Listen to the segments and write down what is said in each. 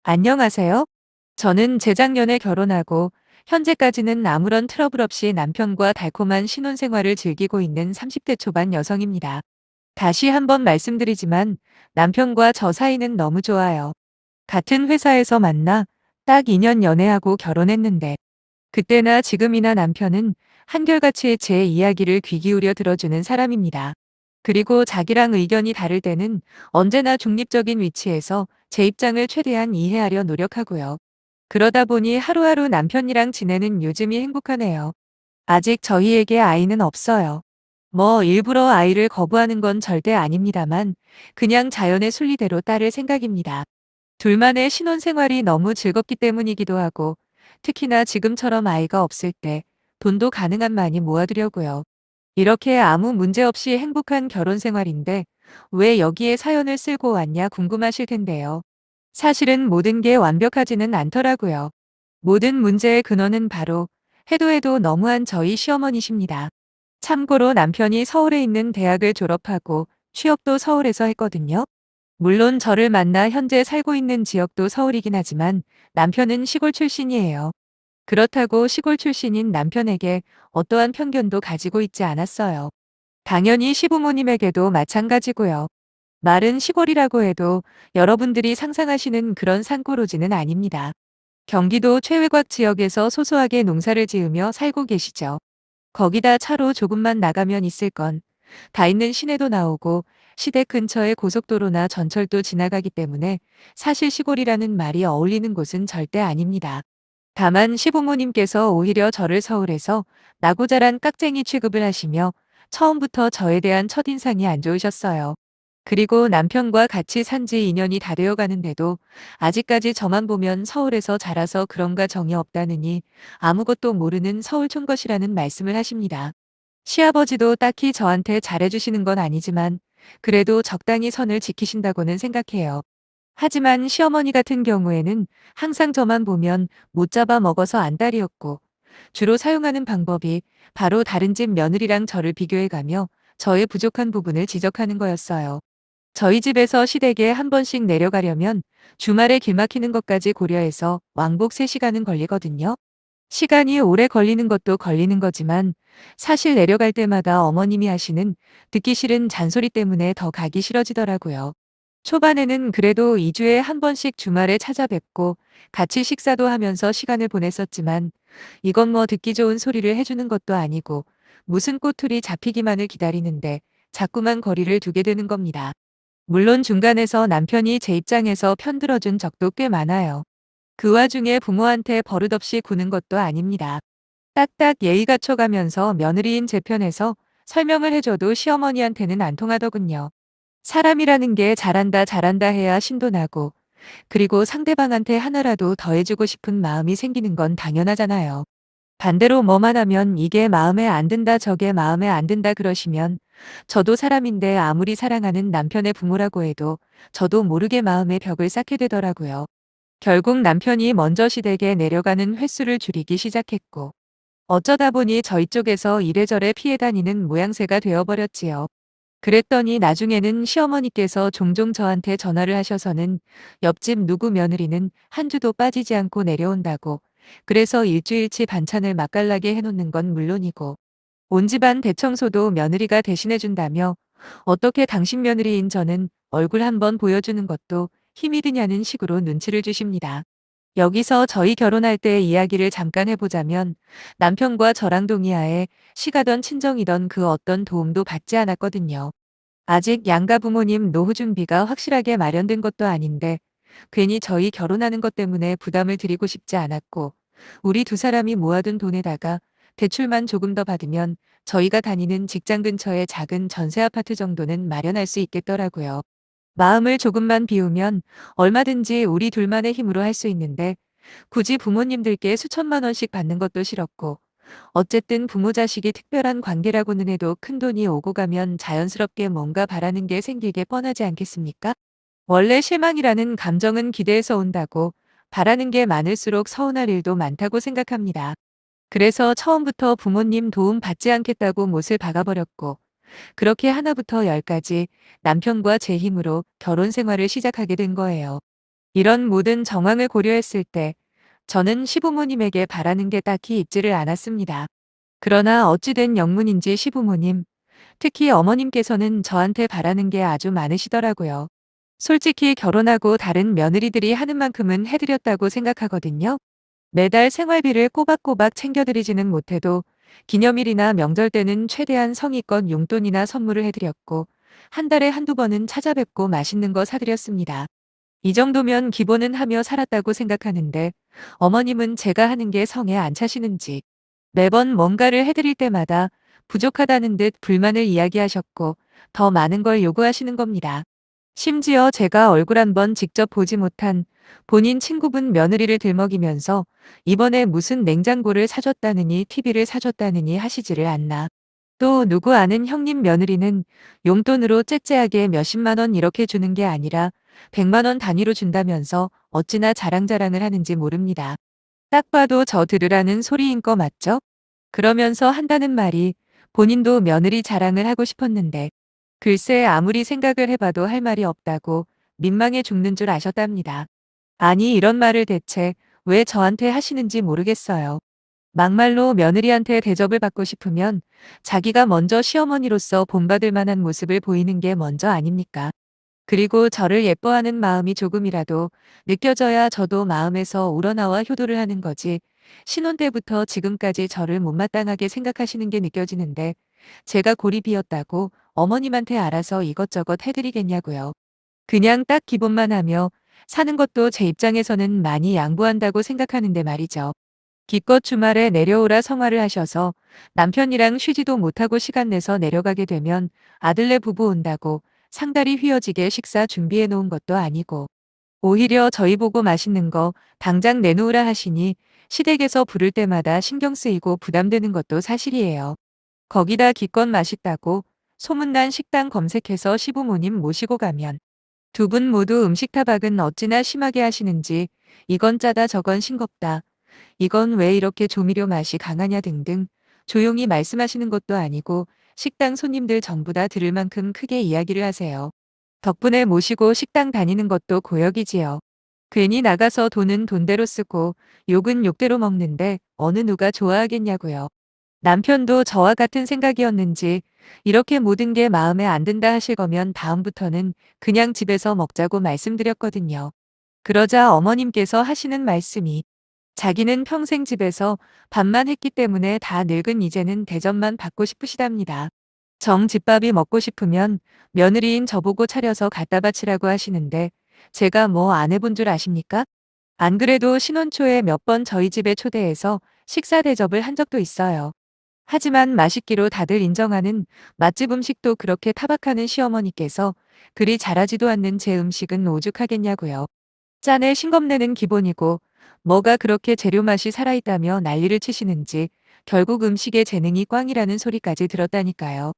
안녕하세요. 저는 재작년에 결혼하고 현재까지는 아무런 트러블 없이 남편과 달콤한 신혼생활을 즐기고 있는 30대 초반 여성입니다. 다시 한번 말씀드리지만 남편과 저 사이는 너무 좋아요. 같은 회사에서 만나 딱 2년 연애하고 결혼했는데 그때나 지금이나 남편은 한결같이 제 이야기를 귀 기울여 들어주는 사람입니다. 그리고 자기랑 의견이 다를 때는 언제나 중립적인 위치에서 제 입장을 최대한 이해하려 노력하고요. 그러다 보니 하루하루 남편이랑 지내는 요즘이 행복하네요. 아직 저희에게 아이는 없어요. 뭐 일부러 아이를 거부하는 건 절대 아닙니다만 그냥 자연의 순리대로 따를 생각입니다. 둘만의 신혼생활이 너무 즐겁기 때문이기도 하고 특히나 지금처럼 아이가 없을 때 돈도 가능한 많이 모아두려고요. 이렇게 아무 문제 없이 행복한 결혼 생활인데 왜 여기에 사연을 쓸고 왔냐 궁금하실 텐데요. 사실은 모든 게 완벽하지는 않더라고요. 모든 문제의 근원은 바로 해도 해도 너무한 저희 시어머니십니다. 참고로 남편이 서울에 있는 대학을 졸업하고 취업도 서울에서 했거든요. 물론 저를 만나 현재 살고 있는 지역도 서울이긴 하지만 남편은 시골 출신이에요. 그렇다고 시골 출신인 남편에게 어떠한 편견도 가지고 있지 않았어요. 당연히 시부모님에게도 마찬가지고요. 말은 시골이라고 해도 여러분들이 상상하시는 그런 산골오지는 아닙니다. 경기도 최외곽 지역에서 소소하게 농사를 지으며 살고 계시죠. 거기다 차로 조금만 나가면 있을 건 다 있는 시내도 나오고 시댁 근처에 고속도로나 전철도 지나가기 때문에 사실 시골이라는 말이 어울리는 곳은 절대 아닙니다. 다만 시부모님께서 오히려 저를 서울에서 나고 자란 깍쟁이 취급을 하시며 처음부터 저에 대한 첫인상이 안 좋으셨어요. 그리고 남편과 같이 산지 2년이 다 되어 가는데도 아직까지 저만 보면 서울에서 자라서 그런가 정이 없다느니 아무것도 모르는 서울 촌것이라는 말씀을 하십니다. 시아버지도 딱히 저한테 잘해주시는 건 아니지만 그래도 적당히 선을 지키신다고는 생각해요. 하지만 시어머니 같은 경우에는 항상 저만 보면 못 잡아 먹어서 안달이었고 주로 사용하는 방법이 바로 다른 집 며느리랑 저를 비교해가며 저의 부족한 부분을 지적하는 거였어요. 저희 집에서 시댁에 한 번씩 내려가려면 주말에 길 막히는 것까지 고려해서 왕복 3시간은 걸리거든요. 시간이 오래 걸리는 것도 걸리는 거지만 사실 내려갈 때마다 어머님이 하시는 듣기 싫은 잔소리 때문에 더 가기 싫어지더라고요. 초반에는 그래도 2주에 한 번씩 주말에 찾아뵙고 같이 식사도 하면서 시간을 보냈었지만 이건 뭐 듣기 좋은 소리를 해주는 것도 아니고 무슨 꼬투리 잡히기만을 기다리는데 자꾸만 거리를 두게 되는 겁니다. 물론 중간에서 남편이 제 입장에서 편들어준 적도 꽤 많아요. 그 와중에 부모한테 버릇없이 구는 것도 아닙니다. 딱딱 예의 갖춰가면서 며느리인 제 편에서 설명을 해줘도 시어머니한테는 안 통하더군요. 사람이라는 게 잘한다 잘한다 해야 신도 나고 그리고 상대방한테 하나라도 더해주고 싶은 마음이 생기는 건 당연하잖아요. 반대로 뭐만 하면 이게 마음에 안 든다 저게 마음에 안 든다 그러시면 저도 사람인데 아무리 사랑하는 남편의 부모라고 해도 저도 모르게 마음에 벽을 쌓게 되더라고요. 결국 남편이 먼저 시댁에 내려가는 횟수를 줄이기 시작했고 어쩌다 보니 저희 쪽에서 이래저래 피해 다니는 모양새가 되어버렸지요. 그랬더니 나중에는 시어머니께서 종종 저한테 전화를 하셔서는 옆집 누구 며느리는 한 주도 빠지지 않고 내려온다고 그래서 일주일치 반찬을 맛깔나게 해놓는 건 물론이고 온 집안 대청소도 며느리가 대신해준다며 어떻게 당신 며느리인 저는 얼굴 한번 보여주는 것도 힘이 드냐는 식으로 눈치를 주십니다. 여기서 저희 결혼할 때 이야기를 잠깐 해보자면 남편과 저랑 동의하에 시가던 친정이던 그 어떤 도움도 받지 않았거든요. 아직 양가 부모님 노후 준비가 확실하게 마련된 것도 아닌데 괜히 저희 결혼하는 것 때문에 부담을 드리고 싶지 않았고 우리 두 사람이 모아둔 돈에다가 대출만 조금 더 받으면 저희가 다니는 직장 근처에 작은 전세 아파트 정도는 마련할 수 있겠더라고요. 마음을 조금만 비우면 얼마든지 우리 둘만의 힘으로 할 수 있는데 굳이 부모님들께 수천만 원씩 받는 것도 싫었고 어쨌든 부모 자식이 특별한 관계라고는 해도 큰돈이 오고 가면 자연스럽게 뭔가 바라는 게 생기게 뻔하지 않겠습니까? 원래 실망이라는 감정은 기대에서 온다고 바라는 게 많을수록 서운할 일도 많다고 생각합니다. 그래서 처음부터 부모님 도움 받지 않겠다고 못을 박아버렸고 그렇게 하나부터 열까지 남편과 제 힘으로 결혼 생활을 시작하게 된 거예요. 이런 모든 정황을 고려했을 때 저는 시부모님에게 바라는 게 딱히 있지를 않았습니다. 그러나 어찌된 영문인지 시부모님, 특히 어머님께서는 저한테 바라는 게 아주 많으시더라고요. 솔직히 결혼하고 다른 며느리들이 하는 만큼은 해드렸다고 생각하거든요. 매달 생활비를 꼬박꼬박 챙겨드리지는 못해도 기념일이나 명절 때는 최대한 성의껏 용돈이나 선물을 해드렸고 한 달에 한두 번은 찾아뵙고 맛있는 거 사드렸습니다. 이 정도면 기본은 하며 살았다고 생각하는데 어머님은 제가 하는 게 성에 안 차시는지 매번 뭔가를 해드릴 때마다 부족하다는 듯 불만을 이야기하셨고 더 많은 걸 요구하시는 겁니다. 심지어 제가 얼굴 한번 직접 보지 못한 본인 친구분 며느리를 들먹이면서 이번에 무슨 냉장고를 사줬다느니 TV를 사줬다느니 하시지를 않나. 또 누구 아는 형님 며느리는 용돈으로 째째하게 몇십만 원 이렇게 주는 게 아니라 100만 원 단위로 준다면서 어찌나 자랑자랑을 하는지 모릅니다. 딱 봐도 저 들으라는 소리인 거 맞죠? 그러면서 한다는 말이 본인도 며느리 자랑을 하고 싶었는데 글쎄 아무리 생각을 해봐도 할 말이 없다고 민망해 죽는 줄 아셨답니다. 아니 이런 말을 대체 왜 저한테 하시는지 모르겠어요. 막말로 며느리한테 대접을 받고 싶으면 자기가 먼저 시어머니로서 본받을 만한 모습을 보이는 게 먼저 아닙니까? 그리고 저를 예뻐하는 마음이 조금이라도 느껴져야 저도 마음에서 우러나와 효도를 하는 거지. 신혼 때부터 지금까지 저를 못마땅하게 생각하시는 게 느껴지는데 제가 골이 비었다고 어머님한테 알아서 이것저것 해드리겠냐고요. 그냥 딱 기본만 하며 사는 것도 제 입장에서는 많이 양보한다고 생각하는데 말이죠. 기껏 주말에 내려오라 성화를 하셔서 남편이랑 쉬지도 못하고 시간 내서 내려가게 되면 아들네 부부 온다고 상다리 휘어지게 식사 준비해 놓은 것도 아니고 오히려 저희 보고 맛있는 거 당장 내놓으라 하시니 시댁에서 부를 때마다 신경 쓰이고 부담되는 것도 사실이에요. 거기다 기껏 맛있다고 소문난 식당 검색해서 시부모님 모시고 가면 두 분 모두 음식 타박은 어찌나 심하게 하시는지 이건 짜다 저건 싱겁다. 이건 왜 이렇게 조미료 맛이 강하냐 등등 조용히 말씀하시는 것도 아니고 식당 손님들 전부 다 들을 만큼 크게 이야기를 하세요. 덕분에 모시고 식당 다니는 것도 고역이지요. 괜히 나가서 돈은 돈대로 쓰고 욕은 욕대로 먹는데 어느 누가 좋아하겠냐고요. 남편도 저와 같은 생각이었는지 이렇게 모든 게 마음에 안 든다 하실 거면 다음부터는 그냥 집에서 먹자고 말씀드렸거든요. 그러자 어머님께서 하시는 말씀이 자기는 평생 집에서 밥만 했기 때문에 다 늙은 이제는 대접만 받고 싶으시답니다. 정집밥이 먹고 싶으면 며느리인 저보고 차려서 갖다 바치라고 하시는데 제가 뭐 안 해본 줄 아십니까? 안 그래도 신혼 초에 몇 번 저희 집에 초대해서 식사 대접을 한 적도 있어요. 하지만 맛있기로 다들 인정하는 맛집 음식도 그렇게 타박하는 시어머니께서 그리 잘하지도 않는 제 음식은 오죽하겠냐고요. 짠에 싱겁내는 기본이고 뭐가 그렇게 재료 맛이 살아있다며 난리를 치시는지 결국 음식에 재능이 꽝이라는 소리까지 들었다니까요.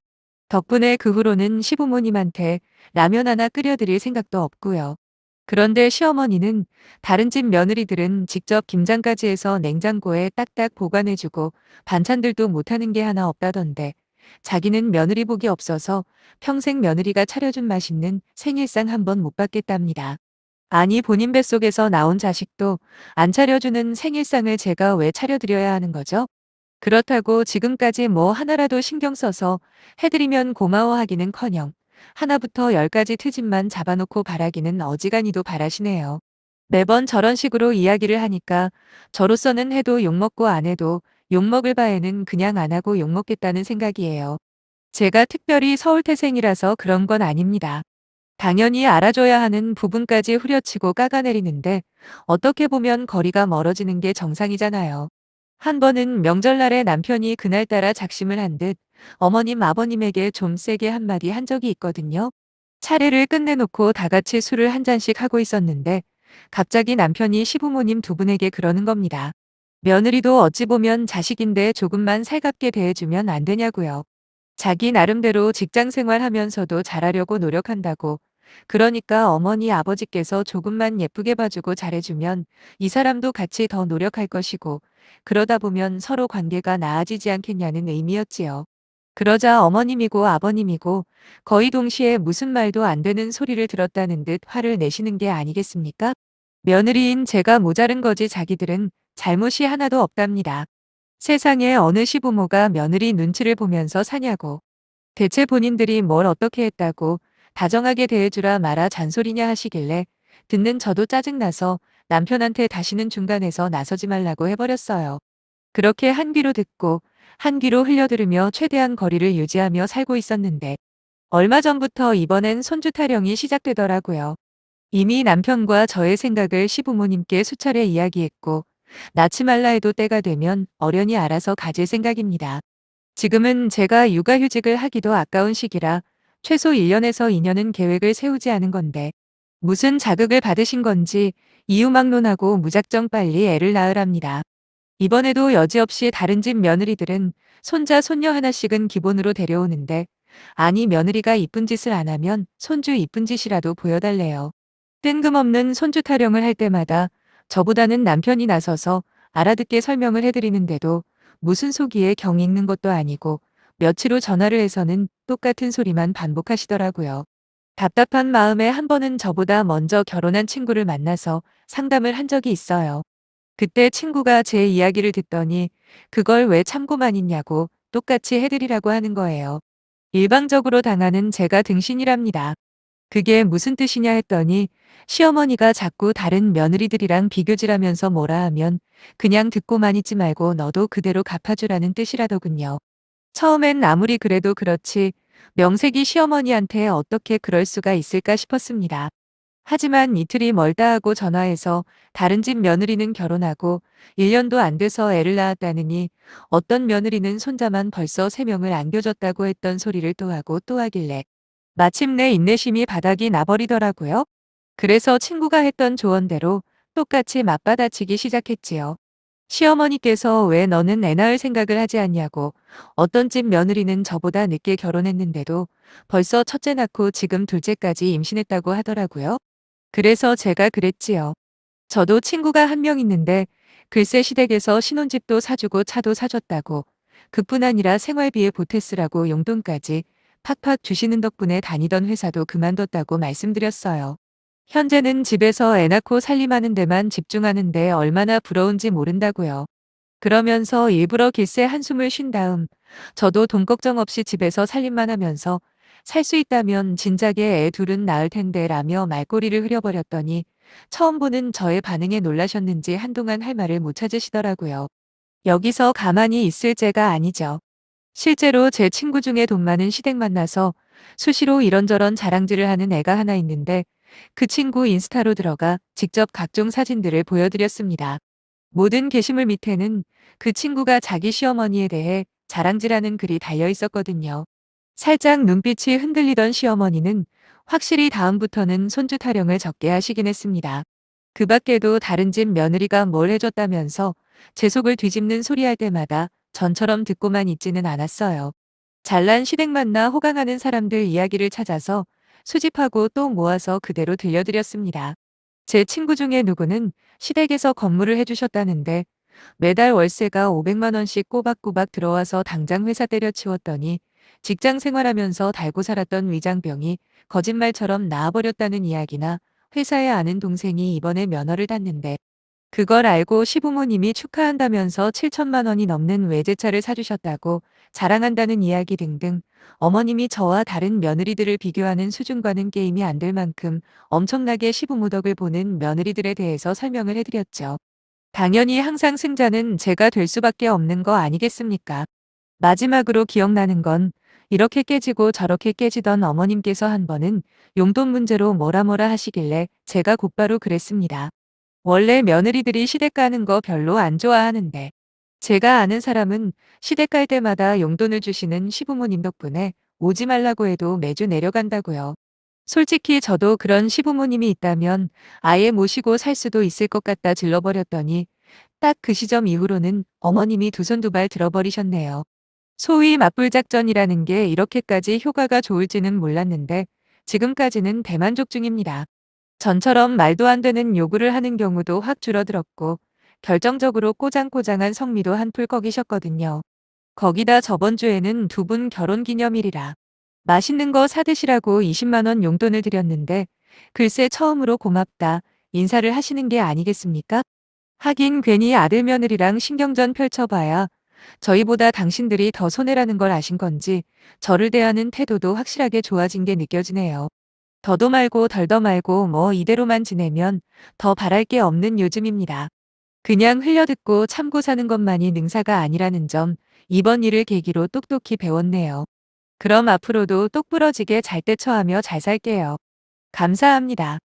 덕분에 그 후로는 시부모님한테 라면 하나 끓여드릴 생각도 없고요. 그런데 시어머니는 다른 집 며느리들은 직접 김장까지 해서 냉장고에 딱딱 보관해주고 반찬들도 못하는 게 하나 없다던데 자기는 며느리 복이 없어서 평생 며느리가 차려준 맛있는 생일상 한 번 못 받겠답니다. 아니 본인 뱃속에서 나온 자식도 안 차려주는 생일상을 제가 왜 차려드려야 하는 거죠? 그렇다고 지금까지 뭐 하나라도 신경 써서 해드리면 고마워하기는커녕 하나부터 열까지 트집만 잡아놓고 바라기는 어지간히도 바라시네요. 매번 저런 식으로 이야기를 하니까 저로서는 해도 욕먹고 안 해도 욕먹을 바에는 그냥 안 하고 욕먹겠다는 생각이에요. 제가 특별히 서울태생이라서 그런 건 아닙니다. 당연히 알아줘야 하는 부분까지 후려치고 깎아내리는데 어떻게 보면 거리가 멀어지는 게 정상이잖아요. 한 번은 명절날에 남편이 그날따라 작심을 한 듯 어머님 아버님에게 좀 세게 한마디 한 적이 있거든요. 차례를 끝내놓고 다 같이 술을 한 잔씩 하고 있었는데 갑자기 남편이 시부모님 두 분에게 그러는 겁니다. 며느리도 어찌 보면 자식인데 조금만 살갑게 대해주면 안 되냐고요. 자기 나름대로 직장 생활하면서도 잘하려고 노력한다고. 그러니까 어머니 아버지께서 조금만 예쁘게 봐주고 잘해주면 이 사람도 같이 더 노력할 것이고 그러다 보면 서로 관계가 나아지지 않겠냐는 의미였지요. 그러자 어머님이고 아버님이고 거의 동시에 무슨 말도 안 되는 소리를 들었다는 듯 화를 내시는 게 아니겠습니까? 며느리인 제가 모자른 거지 자기들은 잘못이 하나도 없답니다. 세상에 어느 시부모가 며느리 눈치를 보면서 사냐고. 대체 본인들이 뭘 어떻게 했다고 다정하게 대해주라 마라 잔소리냐 하시길래 듣는 저도 짜증나서 남편한테 다시는 중간에서 나서지 말라고 해버렸어요. 그렇게 한 귀로 듣고 한 귀로 흘려들으며 최대한 거리를 유지하며 살고 있었는데 얼마 전부터 이번엔 손주 타령이 시작되더라고요. 이미 남편과 저의 생각을 시부모님께 수차례 이야기했고 낳지 말라 해도 때가 되면 어련히 알아서 가질 생각입니다. 지금은 제가 육아휴직을 하기도 아까운 시기라 최소 1년에서 2년은 계획을 세우지 않은 건데 무슨 자극을 받으신 건지 이유막론하고 무작정 빨리 애를 낳으랍니다. 이번에도 여지없이 다른 집 며느리들은 손자 손녀 하나씩은 기본으로 데려오는데 아니 며느리가 이쁜 짓을 안 하면 손주 이쁜 짓이라도 보여달래요. 뜬금없는 손주 타령을 할 때마다 저보다는 남편이 나서서 알아듣게 설명을 해드리는데도 무슨 속이에 경 읽는 것도 아니고 며칠 후 전화를 해서는 똑같은 소리만 반복하시더라고요. 답답한 마음에 한 번은 저보다 먼저 결혼한 친구를 만나서 상담을 한 적이 있어요. 그때 친구가 제 이야기를 듣더니 그걸 왜 참고만 있냐고 똑같이 해드리라고 하는 거예요. 일방적으로 당하는 제가 등신이랍니다. 그게 무슨 뜻이냐 했더니 시어머니가 자꾸 다른 며느리들이랑 비교질하면서 뭐라 하면 그냥 듣고만 있지 말고 너도 그대로 갚아주라는 뜻이라더군요. 처음엔 아무리 그래도 그렇지 명색이 시어머니한테 어떻게 그럴 수가 있을까 싶었습니다. 하지만 이틀이 멀다 하고 전화해서 다른 집 며느리는 결혼하고 1년도 안 돼서 애를 낳았다느니 어떤 며느리는 손자만 벌써 3명을 안겨줬다고 했던 소리를 또 하고 또 하길래 마침내 인내심이 바닥이 나버리더라고요. 그래서 친구가 했던 조언대로 똑같이 맞받아치기 시작했지요. 시어머니께서 왜 너는 애 낳을 생각을 하지 않냐고 어떤 집 며느리는 저보다 늦게 결혼했는데도 벌써 첫째 낳고 지금 둘째까지 임신했다고 하더라고요. 그래서 제가 그랬지요. 저도 친구가 한 명 있는데 글쎄 시댁에서 신혼집도 사주고 차도 사줬다고 그뿐 아니라 생활비에 보태 쓰라고 용돈까지 팍팍 주시는 덕분에 다니던 회사도 그만뒀다고 말씀드렸어요. 현재는 집에서 애 낳고 살림하는 데만 집중하는데 얼마나 부러운지 모른다고요. 그러면서 일부러 길새 한숨을 쉰 다음 저도 돈 걱정 없이 집에서 살림만 하면서 살 수 있다면 진작에 애 둘은 낳을 텐데 라며 말꼬리를 흐려버렸더니 처음 보는 저의 반응에 놀라셨는지 한동안 할 말을 못 찾으시더라고요. 여기서 가만히 있을 죄가 아니죠. 실제로 제 친구 중에 돈 많은 시댁 만나서 수시로 이런저런 자랑질을 하는 애가 하나 있는데 그 친구 인스타로 들어가 직접 각종 사진들을 보여드렸습니다. 모든 게시물 밑에는 그 친구가 자기 시어머니에 대해 자랑질하는 글이 달려 있었거든요. 살짝 눈빛이 흔들리던 시어머니는 확실히 다음부터는 손주 타령을 적게 하시긴 했습니다. 그 밖에도 다른 집 며느리가 뭘 해줬다면서 제 속을 뒤집는 소리 할 때마다 전처럼 듣고만 있지는 않았어요. 잘난 시댁 만나 호강하는 사람들 이야기를 찾아서 수집하고 또 모아서 그대로 들려드렸습니다. 제 친구 중에 누구는 시댁에서 건물을 해주셨다는데 매달 월세가 500만 원씩 꼬박꼬박 들어와서 당장 회사 때려치웠더니 직장 생활하면서 달고 살았던 위장병이 거짓말처럼 나아버렸다는 이야기나 회사에 아는 동생이 이번에 면허를 땄는데 그걸 알고 시부모님이 축하한다면서 7천만 원이 넘는 외제차를 사주셨다고 자랑한다는 이야기 등등 어머님이 저와 다른 며느리들을 비교하는 수준과는 게임이 안 될 만큼 엄청나게 시부모 덕을 보는 며느리들에 대해서 설명을 해드렸죠. 당연히 항상 승자는 제가 될 수밖에 없는 거 아니겠습니까? 마지막으로 기억나는 건 이렇게 깨지고 저렇게 깨지던 어머님께서 한 번은 용돈 문제로 뭐라 뭐라 하시길래 제가 곧바로 그랬습니다. 원래 며느리들이 시댁 가는 거 별로 안 좋아하는데 제가 아는 사람은 시댁 갈 때마다 용돈을 주시는 시부모님 덕분에 오지 말라고 해도 매주 내려간다고요. 솔직히 저도 그런 시부모님이 있다면 아예 모시고 살 수도 있을 것 같다 질러버렸더니 딱 그 시점 이후로는 어머님이 두 손 두 발 들어버리셨네요. 소위 맞불 작전이라는 게 이렇게까지 효과가 좋을지는 몰랐는데 지금까지는 대만족 중입니다. 전처럼 말도 안 되는 요구를 하는 경우도 확 줄어들었고 결정적으로 꼬장꼬장한 성미도 한풀 꺾이셨거든요. 거기다 저번 주에는 두 분 결혼기념일이라 맛있는 거 사드시라고 20만 원 용돈을 드렸는데 글쎄 처음으로 고맙다 인사를 하시는 게 아니겠습니까? 하긴 괜히 아들 며느리랑 신경전 펼쳐봐야 저희보다 당신들이 더 손해라는 걸 아신 건지 저를 대하는 태도도 확실하게 좋아진 게 느껴지네요. 더도 말고 덜도 말고 뭐 이대로만 지내면 더 바랄 게 없는 요즘입니다. 그냥 흘려듣고 참고 사는 것만이 능사가 아니라는 점 이번 일을 계기로 똑똑히 배웠네요. 그럼 앞으로도 똑부러지게 잘 대처하며 잘 살게요. 감사합니다.